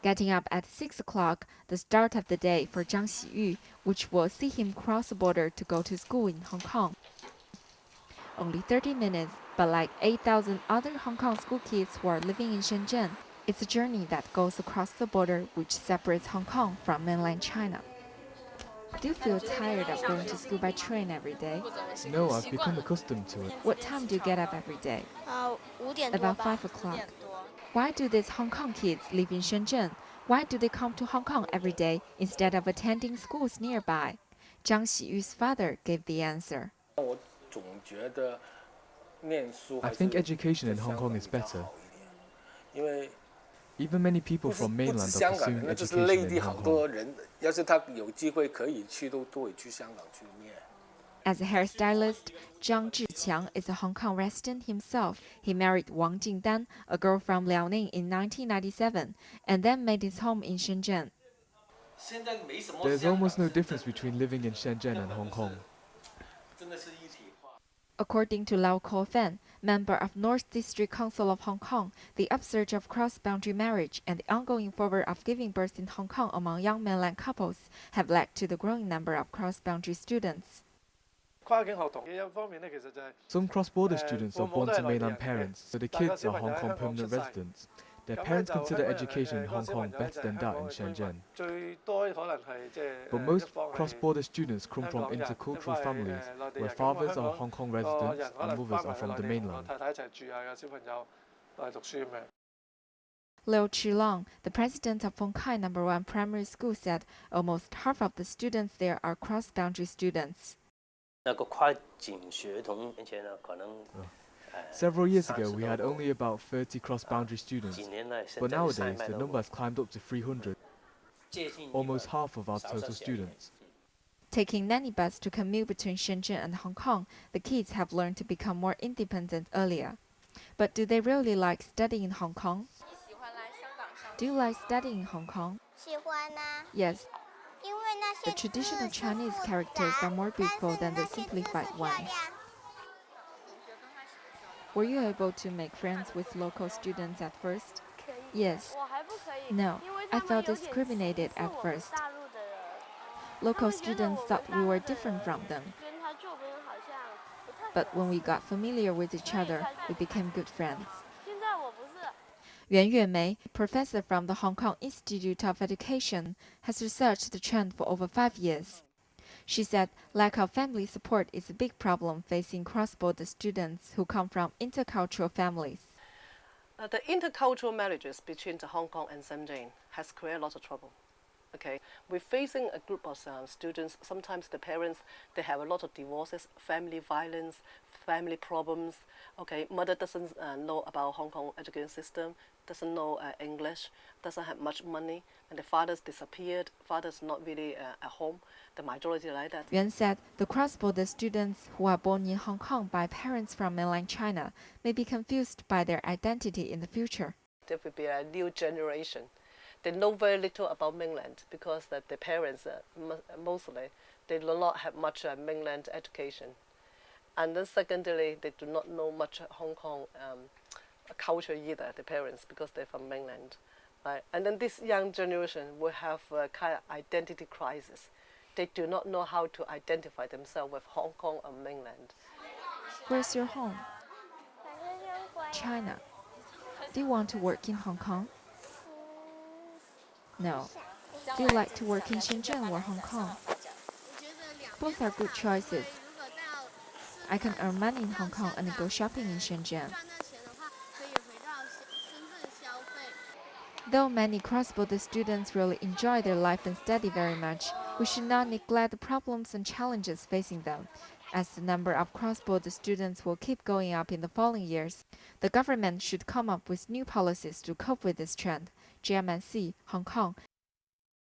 getting up at 6 o'clock, the start of the day for Zhang Xiyu, which will see him cross the border to go to school in Hong Kong. Only 30 minutes, but like 8,000 other Hong Kong school kids who are living in Shenzhen, it's a journey that goes across the border which separates Hong Kong from mainland China. Do you feel tired of going to school by train every day? No, I've become accustomed to it. What time do you get up every day? 5点多 About 吧 5 o'clock. Why do these Hong Kong kids live in Shenzhen? Why do they come to Hong Kong every day instead of attending schools nearby? Zhang Xiyu's father gave the answer. I think education in Hong Kong is better. Even many people from mainland are pursuing education in Hong Kong. As a hairstylist, Zhang Zhiqiang is a Hong Kong resident himself. He married Wang Jingdan, a girl from Liaoning in 1997, and then made his home in Shenzhen. There's almost no difference between living in Shenzhen and Hong Kong. According to Lau Ko-fan, member of North District Council of Hong Kong, the upsurge of cross-boundary marriage and the ongoing fervor of giving birth in Hong Kong among young mainland couples have led to the growing number of cross-boundary students. Some cross-border students are born to mainland parents, so the kids are Hong Kong permanent residents. Their parents consider education in Hong Kong better than that in Shenzhen. But most cross-border students come from intercultural families, where fathers are Hong Kong residents and mothers are from the mainland. Liu Chilong, the president of Feng Kai No. 1 Primary School, said almost half of the students there are cross-boundary students. Several years ago, we had only about 30 cross-boundary students, but nowadays the number has climbed up to 300, almost half of our total students. Taking nanny bus to commute between Shenzhen and Hong Kong, the kids have learned to become more independent earlier. But do they really like studying in Hong Kong? Do you like studying in Hong Kong? 喜欢啊 Yes, 因为那些 the traditional Chinese characters are more beautiful than the simplified ones. Were you able to make friends with local students at first? Yes. No, I felt discriminated at first. Local students thought we were different from them. But when we got familiar with each other, we became good friends. Yuan Yuemei, professor from the Hong Kong Institute of Education, has researched the trend for over 5 years. She said lack of family support is a big problem facing cross-border students who come from intercultural families. The intercultural marriages between Hong Kong and Shenzhen has created a lot of trouble. Okay, we're facing a group of students. Sometimes the parents, they have a lot of divorces, family violence, family problems. Okay, mother doesn't know about Hong Kong education system, doesn't know English, doesn't have much money, and the father's disappeared. Father's not really at home. The majority like that. Yuan said the cross-border students who are born in Hong Kong by parents from mainland China may be confused by their identity in the future. There will be a new generation. They know very little about mainland because the parents mostly they do not have much mainland education, and then secondly they do not know much Hong Kong culture either. The parents because they're from mainland, right? And then this young generation will have a kind of identity crisis. They do not know how to identify themselves with Hong Kong or mainland. Where's your home? China. Do you want to work in Hong Kong? No. Do you like to work in Shenzhen or Hong Kong? Both are good choices. I can earn money in Hong Kong and go shopping in Shenzhen. Though many cross-border students really enjoy their life and study very much, we should not neglect the problems and challenges facing them. As the number of cross-border students will keep going up in the following years, the government should come up with new policies to cope with this trend. GMNC, Hong Kong,